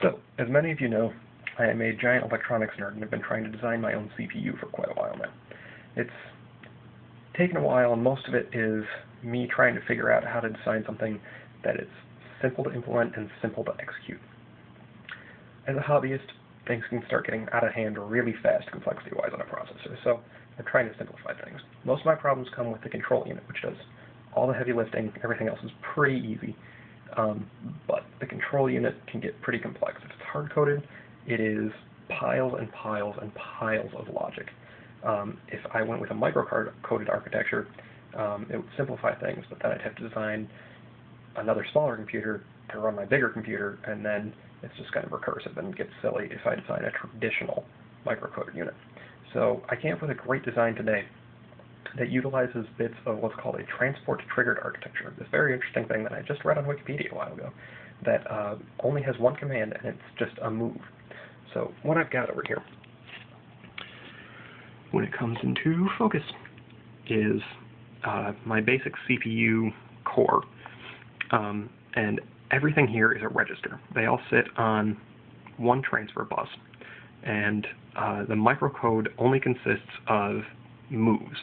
So, as many of you know, I am a giant electronics nerd and have been trying to design my own CPU for quite a while now. It's taken a while, and most of it is me trying to figure out how to design something that is simple to implement and simple to execute. As a hobbyist, things can start getting out of hand really fast complexity-wise on a processor, so I'm trying to simplify things. Most of my problems come with the control unit, which does all the heavy lifting. Everything else is pretty easy. But the control unit can get pretty complex. If it's hard-coded, it is piles and piles and piles of logic. If I went with a micro-coded architecture, it would simplify things, but then I'd have to design another smaller computer to run my bigger computer, and then it's just kind of recursive and gets silly if I design a traditional micro-coded unit. So I came up with a great design today that utilizes bits of what's called a transport-triggered architecture, this very interesting thing that I just read on Wikipedia a while ago, that only has one command, and it's just a move. So what I've got over here, when it comes into focus, is my basic CPU core, and everything here is a register. They all sit on one transfer bus, and the microcode only consists of moves.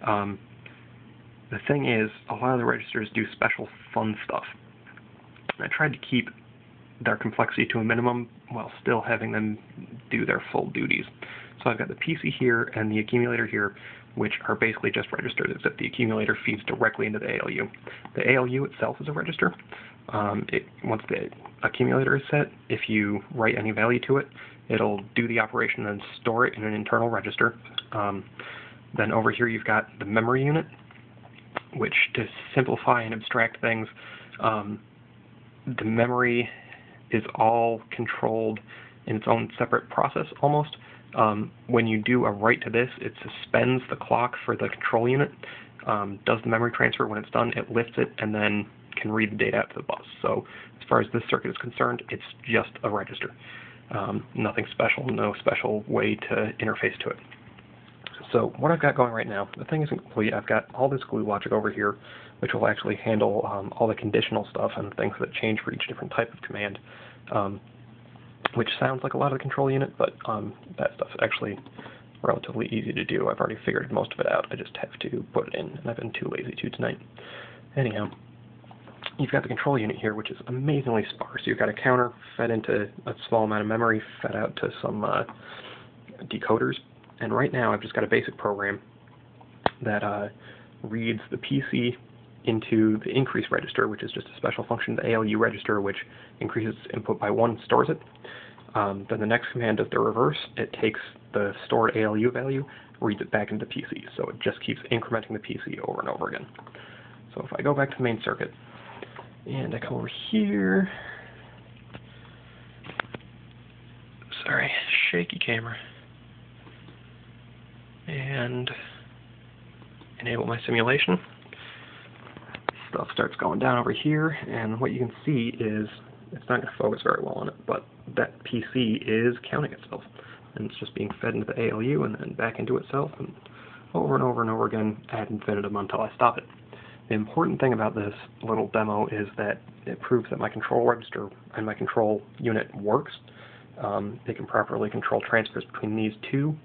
The thing is, a lot of the registers do special fun stuff. I tried to keep their complexity to a minimum while still having them do their full duties. So I've got the PC here and the accumulator here, which are basically just registers, except the accumulator feeds directly into the ALU. The ALU itself is a register. Once the accumulator is set, if you write any value to it, it'll do the operation and store it in an internal register. Then over here you've got the memory unit, which, to simplify and abstract things, the memory is all controlled in its own separate process almost. When you do a write to this, it suspends the clock for the control unit, does the memory transfer. When it's done, it lifts it and then can read the data out to the bus. So as far as this circuit is concerned, it's just a register. Nothing special, no special way to interface to it. So what I've got going right now, the thing isn't complete. I've got all this glue logic over here, which will actually handle all the conditional stuff and things that change for each different type of command, which sounds like a lot of the control unit, but that stuff's actually relatively easy to do. I've already figured most of it out. I just have to put it in, and I've been too lazy to tonight. Anyhow, you've got the control unit here, which is amazingly sparse. You've got a counter fed into a small amount of memory, fed out to some decoders. And right now I've just got a basic program that reads the PC into the increase register, which is just a special function, the ALU register, which increases input by 1, stores it. Then the next command does the reverse. It takes the stored ALU value, reads it back into the PC. So it just keeps incrementing the PC over and over again. So if I go back to the main circuit, and I come over here, sorry, shaky camera, and enable my simulation. Stuff starts going down over here, and what you can see is, it's not going to focus very well on it, but that PC is counting itself, and it's just being fed into the ALU and then back into itself, and over and over again ad infinitum until I stop it. The important thing about this little demo is that it proves that my control register and my control unit works. It can properly control transfers between these two.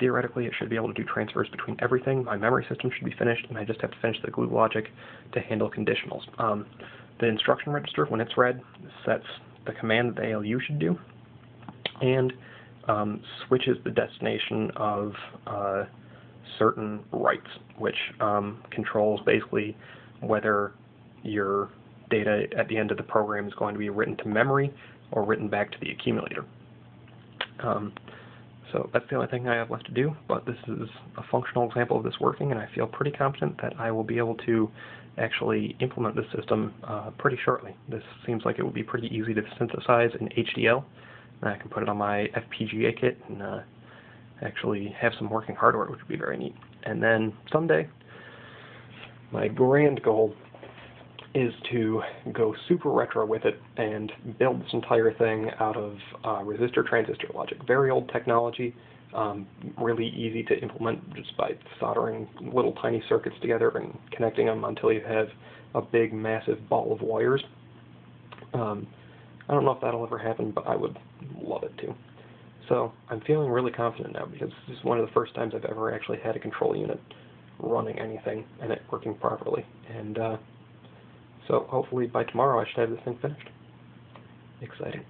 Theoretically, it should be able to do transfers between everything. My memory system should be finished, and I just have to finish the glue logic to handle conditionals. The instruction register, when it's read, sets the command that the ALU should do, and switches the destination of certain writes, which controls basically whether your data at the end of the program is going to be written to memory or written back to the accumulator. So that's the only thing I have left to do, but this is a functional example of this working, and I feel pretty confident that I will be able to actually implement this system pretty shortly. This seems like it would be pretty easy to synthesize in HDL, and I can put it on my FPGA kit and actually have some working hardware, which would be very neat. And then someday, my grand goal is to go super retro with it and build this entire thing out of resistor transistor logic. Very old technology, really easy to implement just by soldering little tiny circuits together and connecting them until you have a big massive ball of wires. I don't know if that'll ever happen, but I would love it to. So I'm feeling really confident now because this is one of the first times I've ever actually had a control unit running anything and it working properly. And so hopefully by tomorrow I should have this thing finished. Exciting.